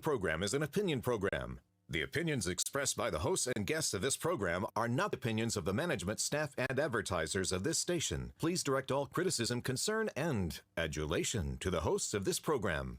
Program is an opinion program. The opinions expressed by the hosts and guests of this program are not opinions of the management, staff, and advertisers of this station. Please direct all criticism, concern, and adulation to the hosts of this program.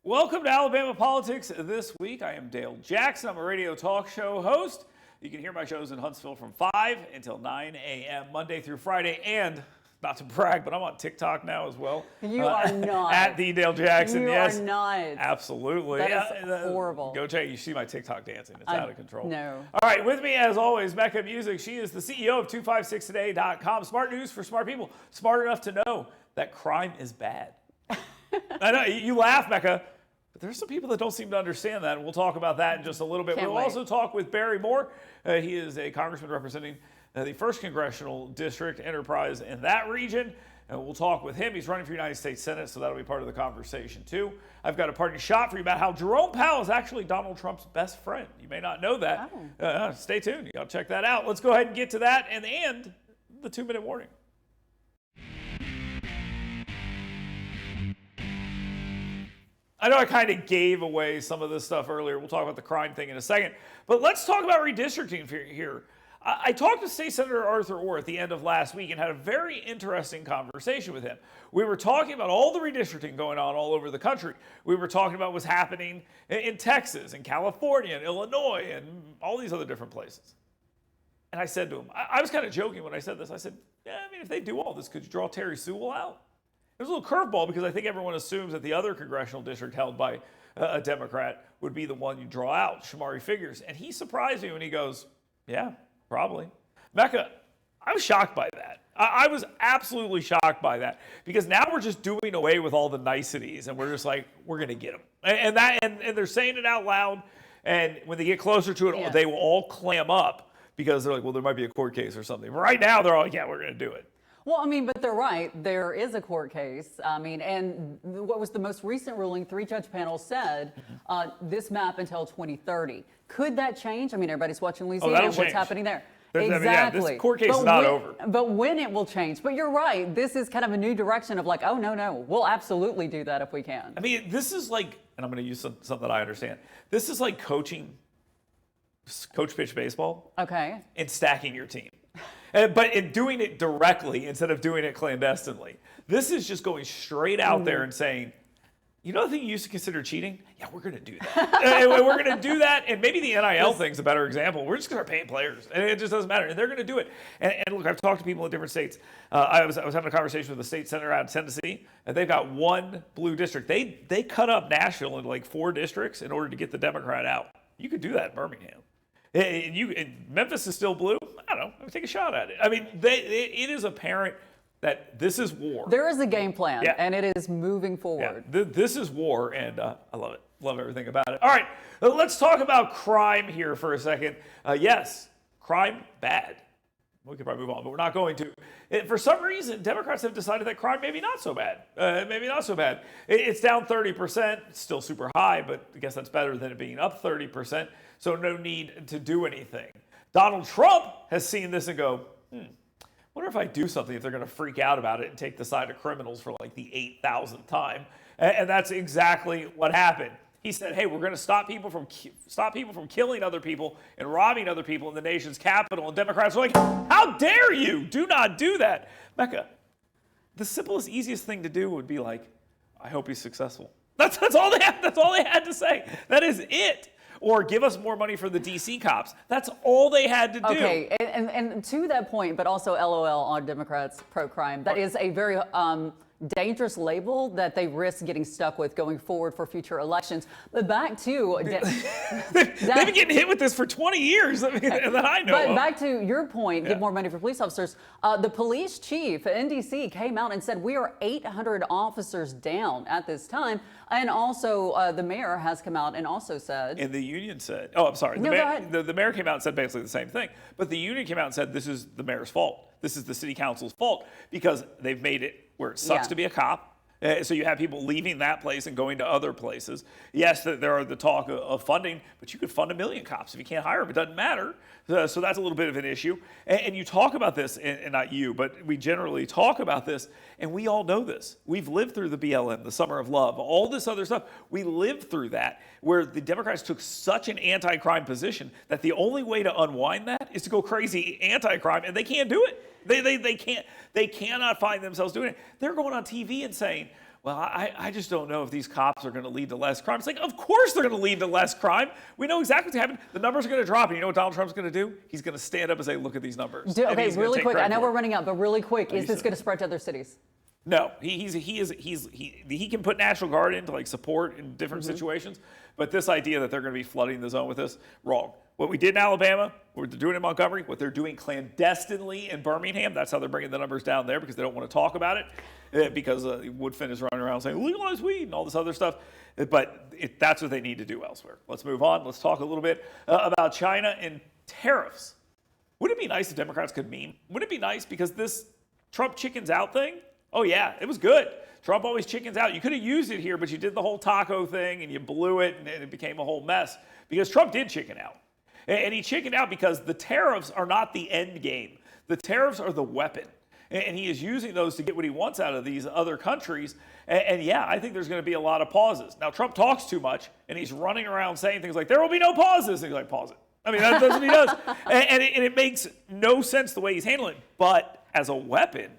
Welcome to Alabama Politics This Week. I am Dale Jackson. I'm a radio talk show host. You can hear my shows in Huntsville from 5 until 9 a.m. Monday through Friday. And, not to brag, but I'm on TikTok now as well. You are not. At the Dale Jackson, you yes. You are not. Absolutely. That is horrible. Go check. You see my TikTok dancing. It's out of control. No. All right, with me as always, Mecca Music. She is the CEO of 256today.com. Smart news for smart people. Smart enough to know that crime is bad. I know, you laugh, Mecca. But there's some people that don't seem to understand that, and we'll talk about that in just a little bit. We'll also talk with Barry Moore. He is a congressman representing the 1st Congressional District Enterprise in that region, and we'll talk with him. He's running for United States Senate, so that'll be part of the conversation, too. I've got a parting shot for you about how Jerome Powell is actually Donald Trump's best friend. You may not know that. Stay tuned. You got to check that out. Let's go ahead and get to that and end the 2-minute warning. I know I kind of gave away some of this stuff earlier. We'll talk about the crime thing in a second. But let's talk about redistricting here. I talked to State Senator Arthur Orr at the end of last week and had a very interesting conversation with him. We were talking about all the redistricting going on all over the country. We were talking about what's happening in Texas, and California, and Illinois, and all these other different places. And I said to him, I was kind of joking when I said this. I said, yeah, I mean, if they do all this, could you draw Terri Sewell out? There's a little curveball because I think everyone assumes that the other congressional district held by a Democrat would be the one you draw out, Shamari Figures. And he surprised me when he goes, yeah, probably. Mecca, I was shocked by that. I was absolutely shocked by that because now we're just doing away with all the niceties and we're just like, we're going to get them. And they're saying it out loud. And when they get closer to it, they will all clam up because they're like, well, there might be a court case or something. But right now, they're all like, yeah, we're going to do it. Well, I mean, but they're right. There is a court case. I mean, and what was the most recent ruling, 3-judge panel said this map until 2030. Could that change? I mean, everybody's watching Louisiana. What's happening there? Exactly. This court case is not over. But when it will change. But you're right. This is kind of a new direction of like, oh, no. We'll absolutely do that if we can. I mean, this is like, and I'm going to use something I understand. This is like coach pitch baseball. Okay. And stacking your team. But in doing it directly instead of doing it clandestinely. This is just going straight out there and saying, you know the thing you used to consider cheating? Yeah, we're going to do that. And we're going to do that. And maybe the NIL thing's a better example. We're just going to start paying players. And it just doesn't matter. And they're going to do it. And look, I've talked to people in different states. I was having a conversation with a state senator out of Tennessee. And they've got one blue district. They cut up Nashville into like 4 districts in order to get the Democrat out. You could do that in Birmingham. And Memphis is still blue. I don't know. Take a shot at it. I mean, it is apparent that this is war. There is a game plan, and it is moving forward. Yeah, this is war, and I love it. Love everything about it. All right, let's talk about crime here for a second. Yes, crime, bad. We could probably move on, but we're not going to. For some reason, Democrats have decided that crime maybe not so bad. It's down 30%. It's still super high, but I guess that's better than it being up 30%. So no need to do anything. Donald Trump has seen this and go, wonder if I do something if they're going to freak out about it and take the side of criminals for like the 8,000th time. And that's exactly what happened. He said, hey, we're going to stop people from killing other people and robbing other people in the nation's capital. And Democrats are like, how dare you? Do not do that. Mecca, the simplest, easiest thing to do would be like, I hope he's successful. That's all they had. That's all they had to say. That is it. Or give us more money for the D.C. cops. That's all they had to do. Okay, and to that point, but also LOL on Democrats pro-crime, that is a very dangerous label that they risk getting stuck with going forward for future elections. But back to... They've been getting hit with this for 20 years that I know But of. back to your point, give more money for police officers. The police chief in D.C. came out and said we are 800 officers down at this time. And also the mayor has come out and also said... And the union said... Oh, I'm sorry. No, go ahead. The mayor came out and said basically the same thing. But the union came out and said this is the mayor's fault. This is the city council's fault because they've made it where it sucks to be a cop. So you have people leaving that place and going to other places. Yes, there are the talk of funding, but you could fund 1 million cops. If you can't hire them, it doesn't matter. So that's a little bit of an issue. And you talk about this, and not you, but we generally talk about this, and we all know this. We've lived through the BLM, the Summer of Love, all this other stuff. We lived through that, where the Democrats took such an anti-crime position that the only way to unwind that is to go crazy anti-crime, and they can't do it. They cannot find themselves doing it. They're going on TV and saying, well, I just don't know if these cops are going to lead to less crime. It's like, of course they're going to lead to less crime. We know exactly what's happening. The numbers are going to drop. And you know what Donald Trump's going to do? He's going to stand up and say, look at these numbers. Okay, really quick. I know we're running out, but really quick, is this going to spread to other cities? No, he can put National Guard in to like support in different situations, but this idea that they're going to be flooding the zone with this, wrong. What we did in Alabama, what they're doing in Montgomery, what they're doing clandestinely in Birmingham, that's how they're bringing the numbers down there because they don't want to talk about it because Woodfin is running around saying legalize weed and all this other stuff. But that's what they need to do elsewhere. Let's move on. Let's talk a little bit about China and tariffs. Would it be nice if Democrats could meme? Would it be nice because this Trump chickens out thing? Oh, yeah, it was good. Trump always chickens out. You could have used it here, but you did the whole taco thing and you blew it and it became a whole mess because Trump did chicken out. And he chickened out because the tariffs are not the end game. The tariffs are the weapon. And he is using those to get what he wants out of these other countries. And yeah, I think there's going to be a lot of pauses. Now, Trump talks too much, and he's running around saying things like, there will be no pauses. And he's like, pause it. I mean, that's what he does. And it makes no sense the way he's handling it. But as a weapon,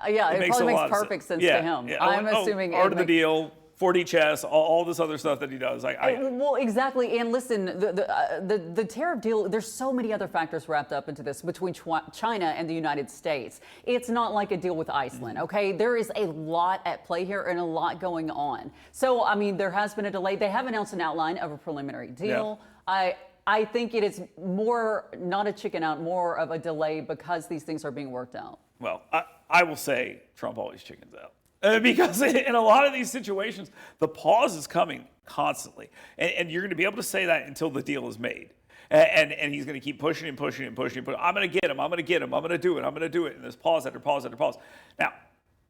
yeah, it makes probably makes perfect sense to him. Yeah. I'm assuming art of the deal, 4D chess, all this other stuff that he does. Well, exactly. And listen, the tariff deal, there's so many other factors wrapped up into this between China and the United States. It's not like a deal with Iceland, okay? There is a lot at play here and a lot going on. So, I mean, there has been a delay. They have announced an outline of a preliminary deal. Yeah. I think it is more, not a chicken out, more of a delay because these things are being worked out. Well, I will say Trump always chickens out. Because in a lot of these situations, the pause is coming constantly. And you're going to be able to say that until the deal is made. And he's going to keep pushing and pushing and pushing. But I'm going to get him. I'm going to get him. I'm going to do it. I'm going to do it. And there's pause after pause after pause. Now,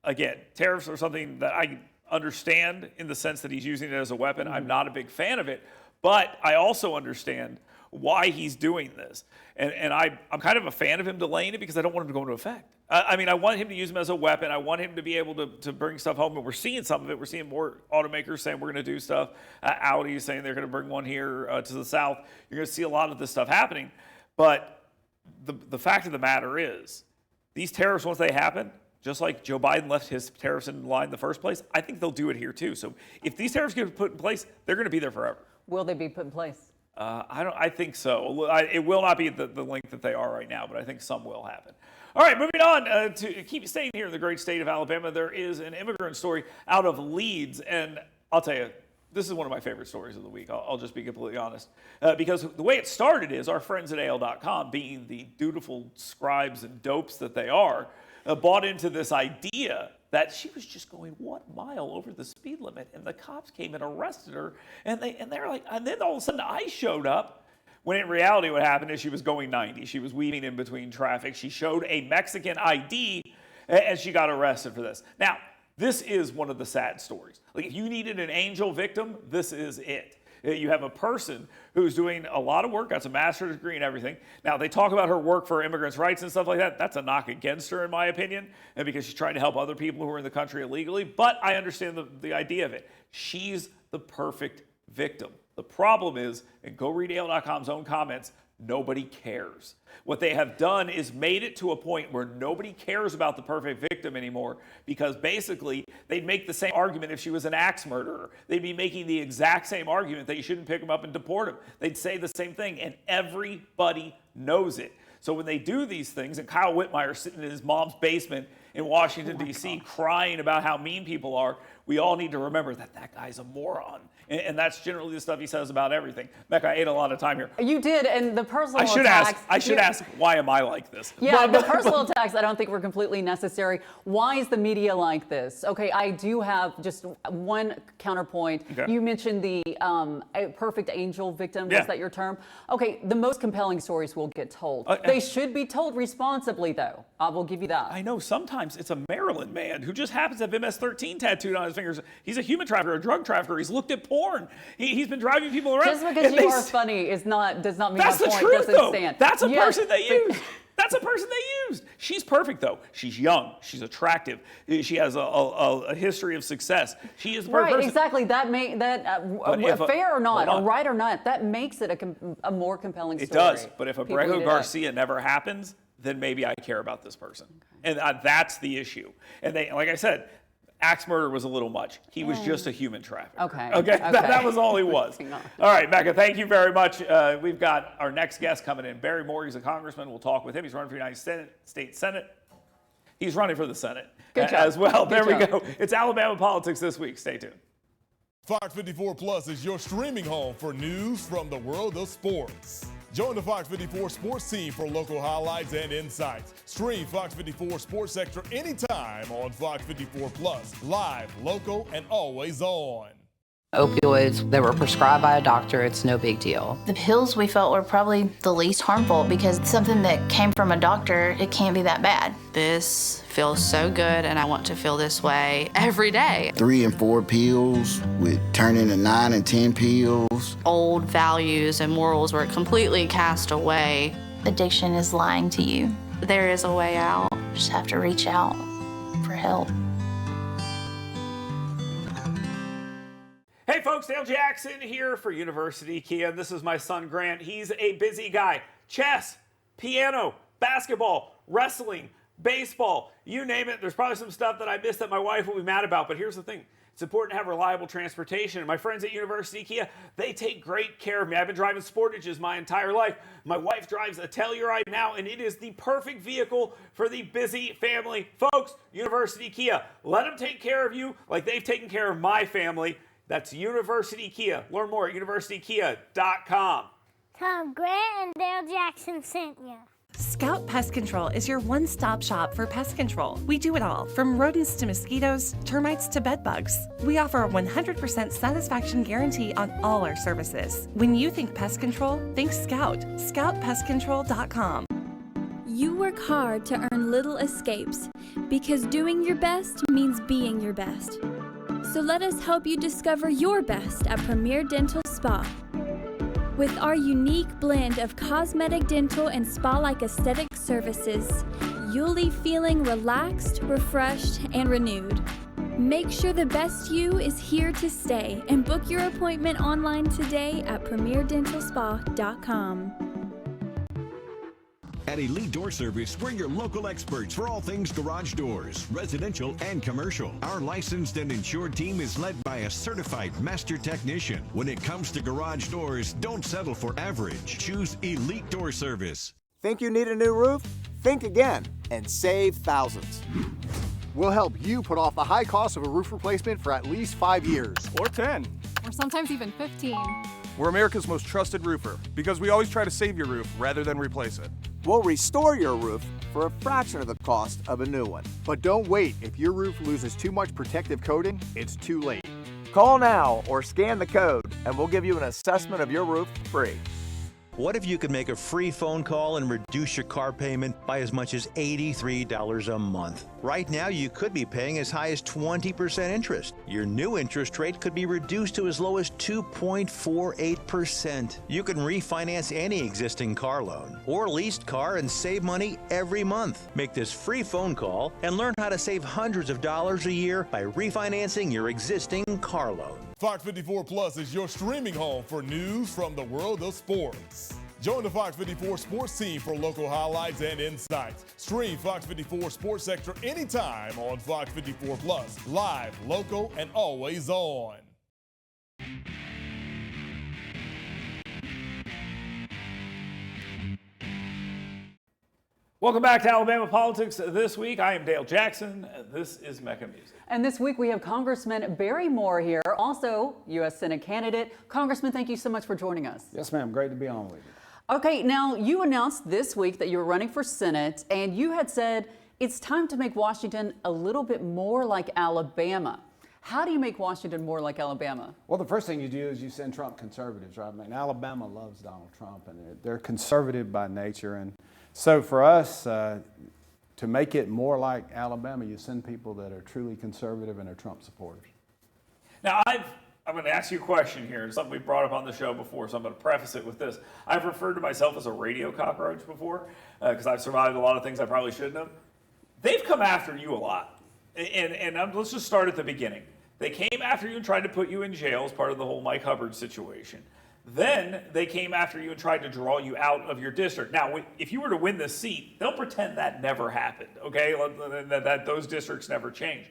again, tariffs are something that I understand in the sense that he's using it as a weapon. I'm not a big fan of it. But I also understand why he's doing this. And I'm kind of a fan of him delaying it because I don't want him to go into effect. I mean, I want him to use him as a weapon. I want him to be able to bring stuff home. And we're seeing some of it. We're seeing more automakers saying we're going to do stuff. Audi is saying they're going to bring one here to the south. You're going to see a lot of this stuff happening. But the fact of the matter is, these tariffs, once they happen, just like Joe Biden left his tariffs in line in the first place, I think they'll do it here too. So if these tariffs get put in place, they're going to be there forever. Will they be put in place? I think so. It will not be the length that they are right now, but I think some will happen. All right, moving on to keep staying here in the great state of Alabama. There is an immigrant story out of Leeds, and I'll tell you, this is one of my favorite stories of the week. I'll just be completely honest. Because the way it started is our friends at AL.com, being the dutiful scribes and dopes that they are, bought into this idea that she was just going 1 mile over the speed limit, and the cops came and arrested her, and they're like, and then all of a sudden I showed up, when in reality what happened is she was going 90. She was weaving in between traffic. She showed a Mexican ID, and she got arrested for this. Now, this is one of the sad stories. Like, if you needed an angel victim, this is it. You have a person who's doing a lot of work, got a master's degree and everything. Now, they talk about her work for immigrants' rights and stuff like that. That's a knock against her, in my opinion, and because she's trying to help other people who are in the country illegally. But I understand the idea of it. She's the perfect victim. The problem is, and go read AL.com's own comments, nobody cares. What they have done is made it to a point where nobody cares about the perfect victim anymore, because basically they'd make the same argument if she was an axe murderer. They'd be making the exact same argument that you shouldn't pick him up and deport him. They'd say the same thing, and everybody knows it. So when they do these things, and Kyle Whitmire sitting in his mom's basement in Washington, D.C., crying about how mean people are, we all need to remember that that guy's a moron. And that's generally the stuff he says about everything. Mecca, I ate a lot of time here. You did, and the personal attacks... I should ask, why am I like this? Yeah, the personal attacks I don't think were completely necessary. Why is the media like this? Okay, I do have just one counterpoint. Okay. You mentioned the perfect angel victim. Was that your term? Okay, the most compelling stories will get told. They should be told responsibly, though. I will give you that. I know sometimes it's a Maryland man who just happens to have MS-13 tattooed on his his fingers. He's a human trafficker, a drug trafficker. He's looked at porn. He's been driving people around. Just because you are funny does not mean that's my the point truth, doesn't though. stand. That's a Yes, person they used. That's a person they used. She's perfect, though. She's young. She's attractive. She has a history of success. She is the perfect person. Exactly. Fair or not, or right or not, that makes it a more compelling story. It does. But if People Abrego eat it Garcia never happens, then maybe I care about this person. Okay. And that's the issue. And like I said, axe murder was a little much. He was just a human trafficker. Okay. That was all he was. All right, Mecca, thank you very much. We've got our next guest coming in. Barry Moore, he's a congressman. We'll talk with him. He's running for the United States Senate. He's running for the Senate as well. There we go. It's Alabama politics this week. Stay tuned. Fox 54 Plus is your streaming home for news from the world of sports. Join the Fox 54 sports team for local highlights and insights. Stream Fox 54 Sports Extra anytime on Fox 54 Plus. Live, local, and always on. Opioids that were prescribed by a doctor, it's no big deal. The pills we felt were probably the least harmful because something that came from a doctor, it can't be that bad. This feels so good and I want to feel this way every day. 3 and 4 pills would turn into 9 and 10 pills. Old values and morals were completely cast away. Addiction is lying to you. There is a way out. You just have to reach out for help. Hey folks, Dale Jackson here for University Kia. This is my son Grant. He's a busy guy. Chess, piano, basketball, wrestling, baseball, you name it. There's probably some stuff that I missed that my wife will be mad about, but here's the thing. It's important to have reliable transportation. And my friends at University Kia, they take great care of me. I've been driving Sportages my entire life. My wife drives a Telluride now, and it is the perfect vehicle for the busy family. Folks, University Kia, let them take care of you like they've taken care of my family. That's University Kia. Learn more at universitykia.com. Tom Grant and Dale Jackson sent you. Scout Pest Control is your one-stop shop for pest control. We do it all, from rodents to mosquitoes, termites to bed bugs. We offer a 100% satisfaction guarantee on all our services. When you think pest control, think Scout. ScoutPestControl.com. You work hard to earn little escapes because doing your best means being your best. So let us help you discover your best at Premier Dental Spa. With our unique blend of cosmetic, dental, and spa-like aesthetic services, you'll leave feeling relaxed, refreshed, and renewed. Make sure the best you is here to stay and book your appointment online today at premierdentalspa.com. At Elite Door Service, we're your local experts for all things garage doors, residential and commercial. Our licensed and insured team is led by a certified master technician. When it comes to garage doors, don't settle for average. Choose Elite Door Service. Think you need a new roof? Think again and save thousands. We'll help you put off the high cost of a roof replacement for at least 5 years. Or 10. Or sometimes even 15. We're America's most trusted roofer because we always try to save your roof rather than replace it. We'll restore your roof for a fraction of the cost of a new one. But don't wait. If your roof loses too much protective coating, it's too late. Call now or scan the code and we'll give you an assessment of your roof free. What if you could make a free phone call and reduce your car payment by as much as $83 a month? Right now, you could be paying as high as 20% interest. Your new interest rate could be reduced to as low as 2.48%. You can refinance any existing car loan or leased car and save money every month. Make this free phone call and learn how to save hundreds of dollars a year by refinancing your existing car loan. Fox 54 Plus is your streaming home for news from the world of sports. Join the Fox 54 sports team for local highlights and insights. Stream Fox 54 Sports Extra anytime on Fox 54 Plus. Live, local, and always on. Welcome back to Alabama Politics This Week. I am Dale Jackson. This is Mecca Music. And this week we have Congressman Barry Moore here, also U.S. Senate candidate. Congressman, thank you so much for joining us. Yes, ma'am. Great to be on with you. Okay, now you announced this week that you were running for Senate, and you had said it's time to make Washington a little bit more like Alabama. How do you make Washington more like Alabama? Well, the first thing you do is you send Trump conservatives, right? I mean, Alabama loves Donald Trump, and they're conservative by nature. And so for us, to make it more like Alabama, you send people that are truly conservative and are Trump supporters. Now, I'm going to ask you a question here. It's something we brought up on the show before, so I'm going to preface it with this. I've referred to myself as a radio cockroach before because I've survived a lot of things I probably shouldn't have. They've come after you a lot. And let's just start at the beginning. They came after you and tried to put you in jail as part of the whole Mike Hubbard situation. Then they came after you and tried to draw you out of your district. Now, if you were to win this seat, they'll pretend that never happened, okay? That those districts never changed.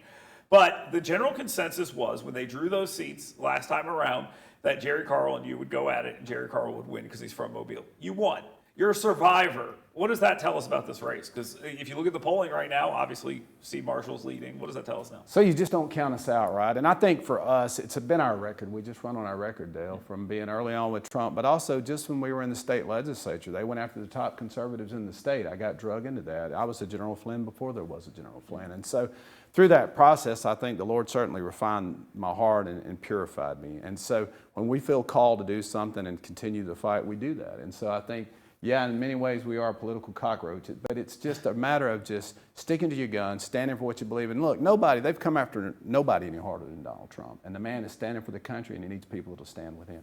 But the general consensus was when they drew those seats last time around that Jerry Carl and you would go at it and Jerry Carl would win because he's from Mobile. You won. You're a survivor. What does that tell us about this race? Because if you look at the polling right now, obviously Steve Marshall's leading. What does that tell us now? So you just don't count us out, right? And I think for us, it's been our record. We just run on our record, Dale, from being early on with Trump, but also just when we were in the state legislature. They went after the top conservatives in the state. I got drug into that. I was a General Flynn before there was a General Flynn. And so through that process, I think the Lord certainly refined my heart and purified me. And so when we feel called to do something and continue the fight, we do that. And so I think, yeah, in many ways we are a political cockroach, but it's just a matter of just sticking to your guns, standing for what you believe in. Look, they've come after nobody any harder than Donald Trump. And the man is standing for the country and he needs people to stand with him.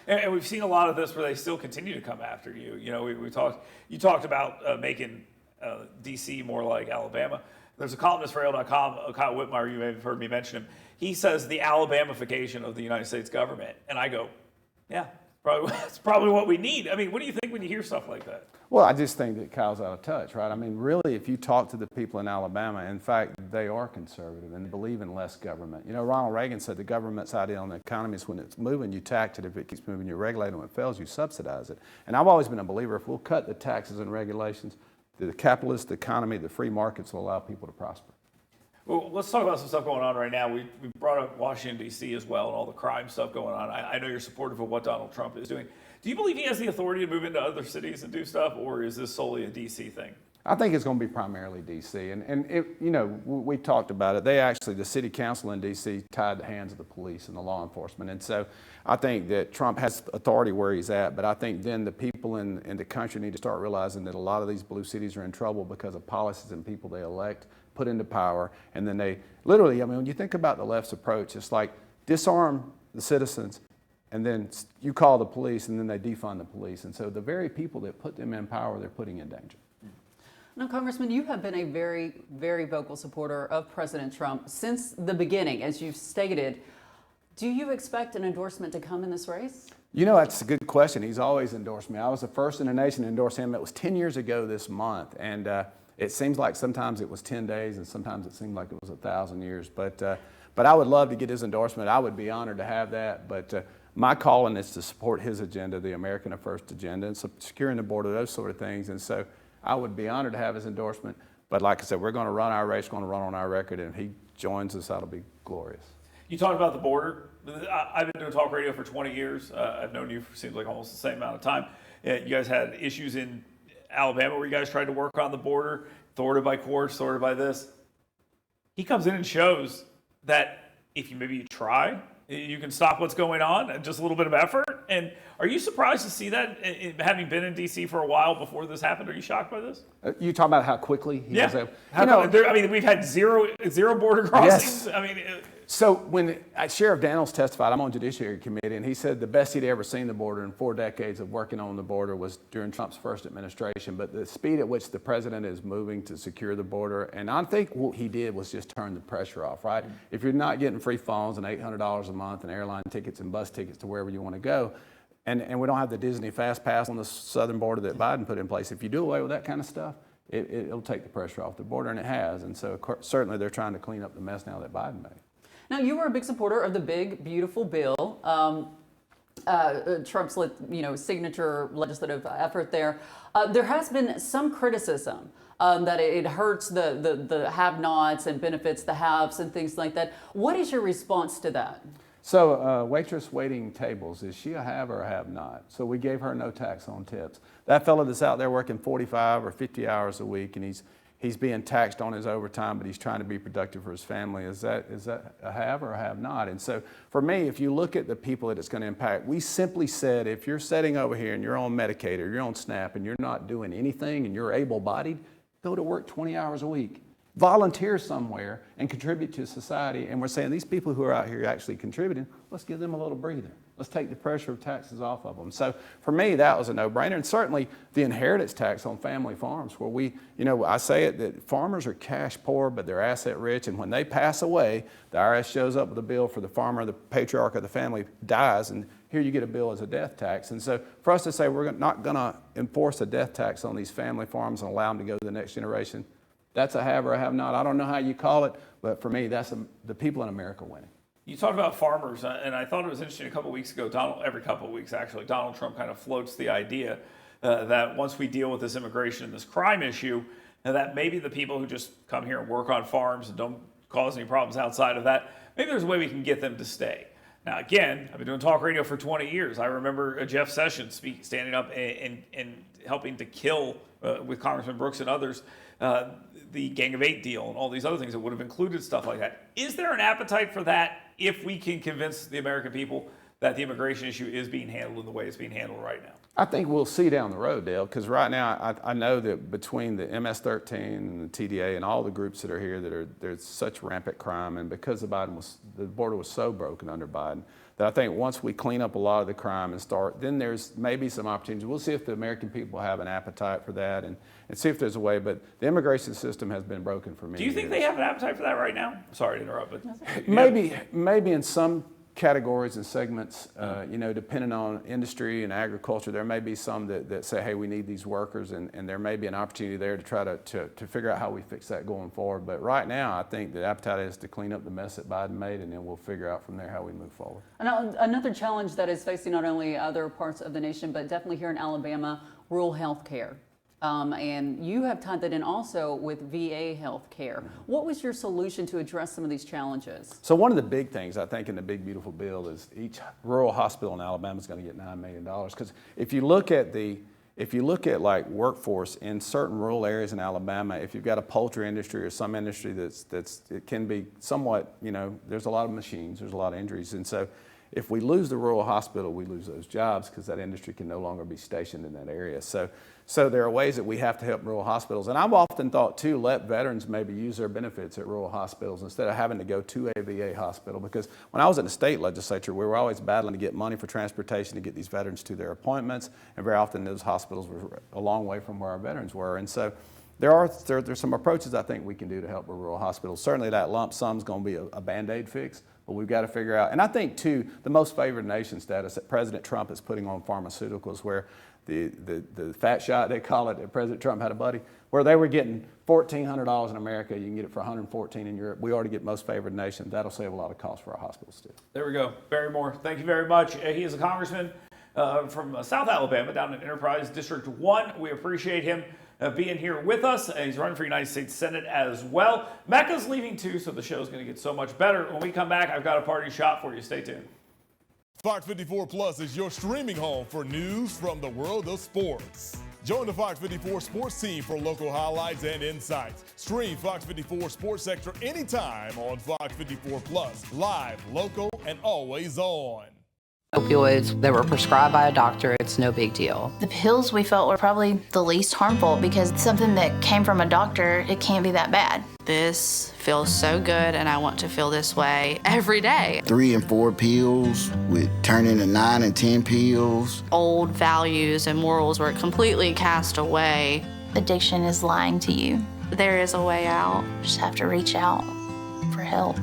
And we've seen a lot of this where they still continue to come after you. You know, you talked about making D.C. more like Alabama. There's a columnist for AL.com, Kyle Whitmire, you may have heard me mention him. He says the Alabamification of the United States government. And I go, yeah, that's probably what we need. I mean, what do you think when you hear stuff like that? Well, I just think that Kyle's out of touch, right? I mean, really, if you talk to the people in Alabama, in fact, they are conservative and believe in less government. You know, Ronald Reagan said the government's idea on the economy is when it's moving, you tax it. If it keeps moving, you regulate it. When it fails, you subsidize it. And I've always been a believer, if we'll cut the taxes and regulations, the capitalist economy, the free markets will allow people to prosper. Well, let's talk about some stuff going on right now. We brought up Washington, D.C. as well and all the crime stuff going on. I know you're supportive of what Donald Trump is doing. Do you believe he has the authority to move into other cities and do stuff, or is this solely a D.C. thing? I think it's going to be primarily D.C. And you know, we talked about it. They actually, the city council in D.C. tied the hands of the police and the law enforcement. And so I think that Trump has authority where he's at, but I think then the people in the country need to start realizing that a lot of these blue cities are in trouble because of policies and people they elect, put into power, and then they literally, I mean, when you think about the left's approach, it's like disarm the citizens, and then you call the police, and then they defund the police. And so the very people that put them in power, they're putting in danger. Now, Congressman, you have been a very, very vocal supporter of President Trump since the beginning, as you've stated. Do you expect an endorsement to come in this race? You know, that's a good question. He's always endorsed me. I was the first in the nation to endorse him. It was 10 years ago this month, and it seems like sometimes it was 10 days, and sometimes it seemed like it was 1,000 years. But I would love to get his endorsement. I would be honored to have that. But my calling is to support his agenda, the American First agenda, and securing the border, those sort of things. And so I would be honored to have his endorsement. But like I said, we're going to run our race, going to run on our record, and if he joins us, that'll be glorious. You talked about the border. I've been doing talk radio for 20 years. I've known you for seems like almost the same amount of time. You guys had issues in Alabama where you guys tried to work on the border, thwarted by courts, thwarted by this. He comes in and shows that if you try, you can stop what's going on and just a little bit of effort. And are you surprised to see that, having been in D.C. for a while before this happened? Are you shocked by this? You talking about how quickly he was able? I mean, we've had zero border crossings. Yes. I mean, so when Sheriff Daniels testified, I'm on Judiciary Committee, and he said the best he'd ever seen the border in 4 decades of working on the border was during Trump's first administration. But the speed at which the president is moving to secure the border, and I think what he did was just turn the pressure off, right? If you're not getting free phones and $800 a month and airline tickets and bus tickets to wherever you want to go, and we don't have the Disney Fast Pass on the southern border that Biden put in place, if you do away with that kind of stuff, it'll take the pressure off the border, and it has. And so certainly they're trying to clean up the mess now that Biden made. Now, you were a big supporter of the big, beautiful bill, Trump's signature legislative effort there. There has been some criticism that it hurts the have-nots and benefits the haves and things like that. What is your response to that? So waitress waiting tables, is she a have or a have not? So we gave her no tax on tips. That fellow that's out there working 45 or 50 hours a week, and he's being taxed on his overtime, but he's trying to be productive for his family. Is that a have or a have not? And so for me, if you look at the people that it's going to impact, we simply said, if you're sitting over here and you're on Medicaid or you're on SNAP and you're not doing anything and you're able-bodied, go to work 20 hours a week. volunteer somewhere and contribute to society. And we're saying these people who are out here actually contributing, let's give them a little breather. Let's take the pressure of taxes off of them. So for me, that was a no-brainer. And certainly the inheritance tax on family farms, where we, I say it that farmers are cash poor, but they're asset rich. And when they pass away, the IRS shows up with a bill for the farmer, the patriarch of the family dies, and here you get a bill as a death tax. And so for us to say we're not going to enforce a death tax on these family farms and allow them to go to the next generation, that's a have or a have not. I don't know how you call it, but for me, that's the people in America winning. You talked about farmers, and I thought it was interesting a couple of weeks ago, every couple of weeks actually, Donald Trump kind of floats the idea that once we deal with this immigration and this crime issue, that maybe the people who just come here and work on farms and don't cause any problems outside of that, maybe there's a way we can get them to stay. Now, again, I've been doing talk radio for 20 years. I remember Jeff Sessions standing up and helping to kill, with Congressman Brooks and others, the Gang of Eight deal and all these other things that would have included stuff like that. Is there an appetite for that if we can convince the American people that the immigration issue is being handled in the way it's being handled right now? I think we'll see down the road, Dale, because right now I know that between the MS-13 and the TDA and all the groups that are here, there's such rampant crime, and because the border was so broken under Biden, that I think once we clean up a lot of the crime and start, then there's maybe some opportunities. We'll see if the American people have an appetite for that and see if there's a way, but the immigration system has been broken for many years. Do you think they have an appetite for that right now? Sorry to interrupt, but... Maybe in some categories and segments, depending on industry and agriculture, there may be some that say, hey, we need these workers, and there may be an opportunity there to try to figure out how we fix that going forward. But right now, I think the appetite is to clean up the mess that Biden made, and then we'll figure out from there how we move forward. Another challenge that is facing not only other parts of the nation, but definitely here in Alabama, rural health care. And you have tied that in also with VA health care. What was your solution to address some of these challenges? So one of the big things I think in the big beautiful bill is each rural hospital in Alabama is going to get $9 million. Because if you look at like workforce in certain rural areas in Alabama, if you've got a poultry industry or some industry it can be somewhat, there's a lot of machines, there's a lot of injuries. And so if we lose the rural hospital, we lose those jobs because that industry can no longer be stationed in that area. So there are ways that we have to help rural hospitals. And I've often thought, too, let veterans maybe use their benefits at rural hospitals instead of having to go to a VA hospital. Because when I was in the state legislature, we were always battling to get money for transportation to get these veterans to their appointments. And very often those hospitals were a long way from where our veterans were. And so there's some approaches I think we can do to help rural hospitals. Certainly that lump sum is going to be a Band-Aid fix. But we've got to figure out, and I think, too, the most favored nation status that President Trump is putting on pharmaceuticals, where the fat shot, they call it, that President Trump had a buddy, where they were getting $1,400 in America, you can get it for $114 in Europe. We already get most favored nation. That'll save a lot of costs for our hospitals, too. There we go. Barry Moore, thank you very much. He is a congressman from South Alabama, down in Enterprise District 1. We appreciate him being here with us. He's running for United States Senate as well. Mecca's leaving too, so the show's going to get so much better. When we come back, I've got a party shot for you. Stay tuned. Fox 54 Plus is your streaming home for news from the world of sports. Join the Fox 54 sports team for local highlights and insights. Stream Fox 54 Sports Extra anytime on Fox 54 Plus, live, local, and always on. Opioids that were prescribed by a doctor, it's no big deal. The pills we felt were probably the least harmful because something that came from a doctor, it can't be that bad. This feels so good, and I want to feel this way every day. 3 and 4 pills with turning to 9 and 10 pills. Old values and morals were completely cast away. Addiction is lying to you. There is a way out. You just have to reach out for help.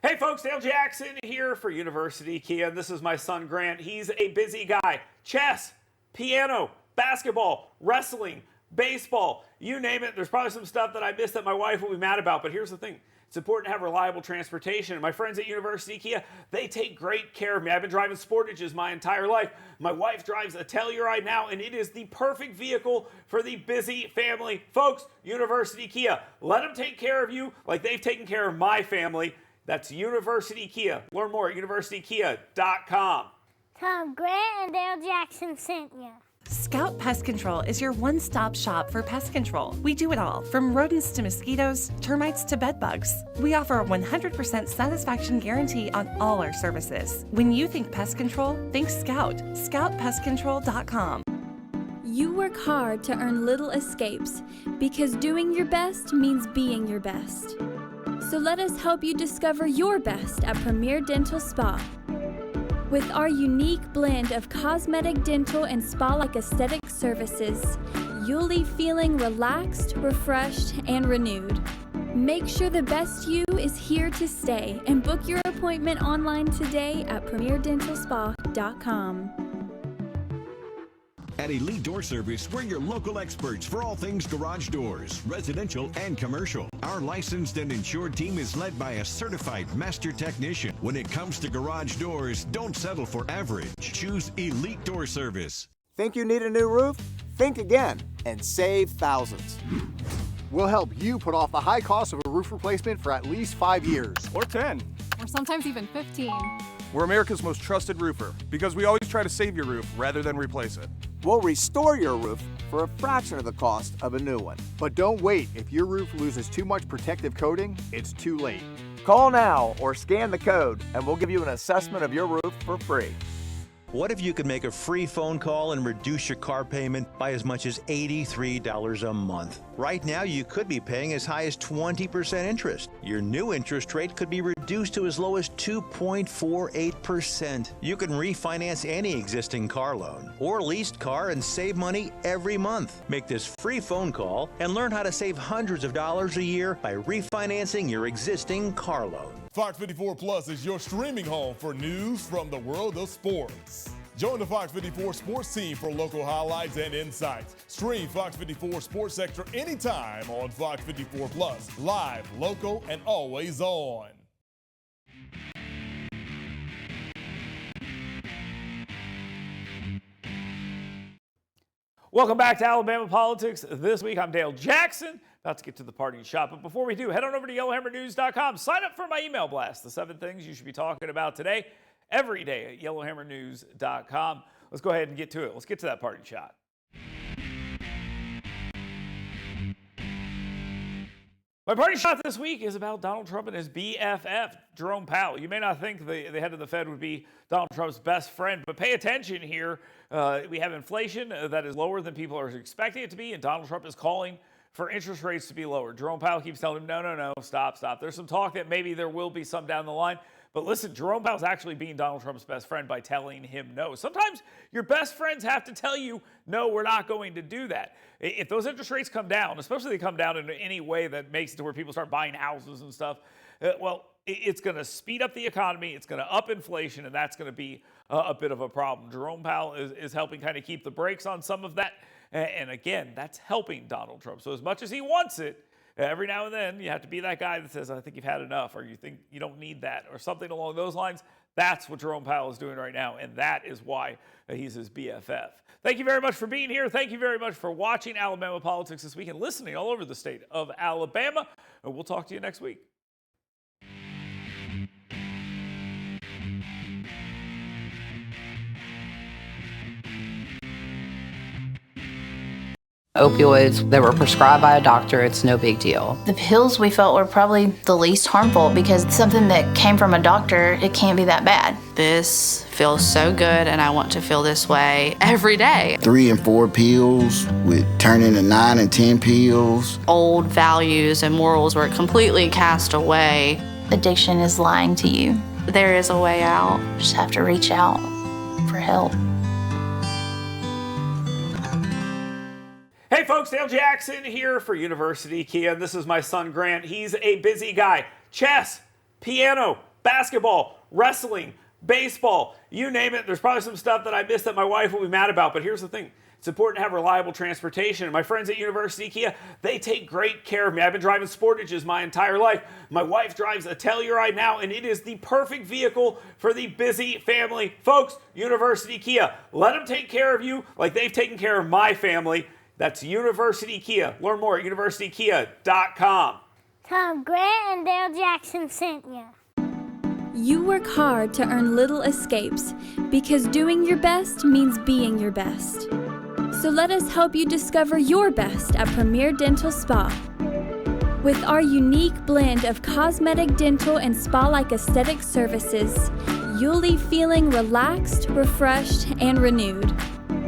Hey folks, Dale Jackson here for University Kia. This is my son Grant. He's a busy guy. Chess, piano, basketball, wrestling, baseball, you name it. There's probably some stuff that I missed that my wife will be mad about, but here's the thing. It's important to have reliable transportation. And my friends at University Kia, they take great care of me. I've been driving Sportages my entire life. My wife drives a Telluride now, and it is the perfect vehicle for the busy family. Folks, University Kia, let them take care of you like they've taken care of my family. That's University Kia. Learn more at universitykia.com. Tom Grant and Dale Jackson sent you. Scout Pest Control is your one-stop shop for pest control. We do it all, from rodents to mosquitoes, termites to bed bugs. We offer a 100% satisfaction guarantee on all our services. When you think pest control, think Scout. ScoutPestControl.com. You work hard to earn little escapes because doing your best means being your best. So let us help you discover your best at Premier Dental Spa. With our unique blend of cosmetic, dental, and spa-like aesthetic services, you'll leave feeling relaxed, refreshed, and renewed. Make sure the best you is here to stay and book your appointment online today at premierdentalspa.com. At Elite Door Service, we're your local experts for all things garage doors, residential and commercial. Our licensed and insured team is led by a certified master technician. When it comes to garage doors, don't settle for average. Choose Elite Door Service. Think you need a new roof? Think again and save thousands. We'll help you put off the high cost of a roof replacement for at least 5 years. Or 10. Or sometimes even 15. We're America's most trusted roofer because we always try to save your roof rather than replace it. We'll restore your roof for a fraction of the cost of a new one. But don't wait. If your roof loses too much protective coating, it's too late. Call now or scan the code and we'll give you an assessment of your roof for free. What if you could make a free phone call and reduce your car payment by as much as $83 a month? Right now, you could be paying as high as 20% interest. Your new interest rate could be reduced to as low as 2.48%. You can refinance any existing car loan or leased car and save money every month. Make this free phone call and learn how to save hundreds of dollars a year by refinancing your existing car loan. Fox 54 Plus is your streaming home for news from the world of sports. Join the Fox 54 sports team for local highlights and insights. Stream Fox 54 Sports Sector anytime on Fox 54 Plus. Live, local, and always on. Welcome back to Alabama Politics. This week, I'm Dale Jackson. About to get to the party shop, but before we do, head on over to yellowhammernews.com. Sign up for my email blast, the 7 things you should be talking about today, every day at yellowhammernews.com. Let's go ahead and get to it. Let's get to that party shot. My party shot this week is about Donald Trump and his BFF, Jerome Powell. You may not think the head of the Fed would be Donald Trump's best friend, but pay attention here. We have inflation that is lower than people are expecting it to be, and Donald Trump is calling for interest rates to be lower. Jerome Powell keeps telling him, no, stop. There's some talk that maybe there will be some down the line. But listen, Jerome Powell's actually being Donald Trump's best friend by telling him no. Sometimes your best friends have to tell you, no, we're not going to do that. If those interest rates come down, especially they come down in any way that makes it to where people start buying houses and stuff, well, it's going to speed up the economy, it's going to up inflation, and that's going to be a bit of a problem. Jerome Powell is helping kind of keep the brakes on some of that. And again, that's helping Donald Trump. So as much as he wants it, every now and then you have to be that guy that says, I think you've had enough, or you think you don't need that, or something along those lines. That's what Jerome Powell is doing right now, and that is why he's his BFF. Thank you very much for being here. Thank you very much for watching Alabama Politics this week and listening all over the state of Alabama. And we'll talk to you next week. Opioids that were prescribed by a doctor, it's no big deal. The pills we felt were probably the least harmful because it's something that came from a doctor, it can't be that bad. This feels so good, and I want to feel this way every day. 3 and 4 pills would turn into 9 and 10 pills. Old values and morals were completely cast away. Addiction is lying to you. There is a way out. You just have to reach out for help. Hey folks, Dale Jackson here for University Kia, and this is my son Grant. He's a busy guy. Chess, piano, basketball, wrestling, baseball, you name it. There's probably some stuff that I missed that my wife will be mad about, but here's the thing. It's important to have reliable transportation, and my friends at University Kia, they take great care of me. I've been driving Sportages my entire life. My wife drives a Telluride now, and it is the perfect vehicle for the busy family. Folks, University Kia, let them take care of you like they've taken care of my family. That's University Kia. Learn more at universitykia.com. Tom Grant and Dale Jackson sent you. You work hard to earn little escapes because doing your best means being your best. So let us help you discover your best at Premier Dental Spa. With our unique blend of cosmetic, dental, and spa-like aesthetic services, you'll leave feeling relaxed, refreshed, and renewed.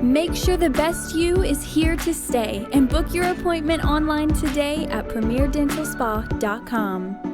Make sure the best you is here to stay and book your appointment online today at premierdentalspa.com.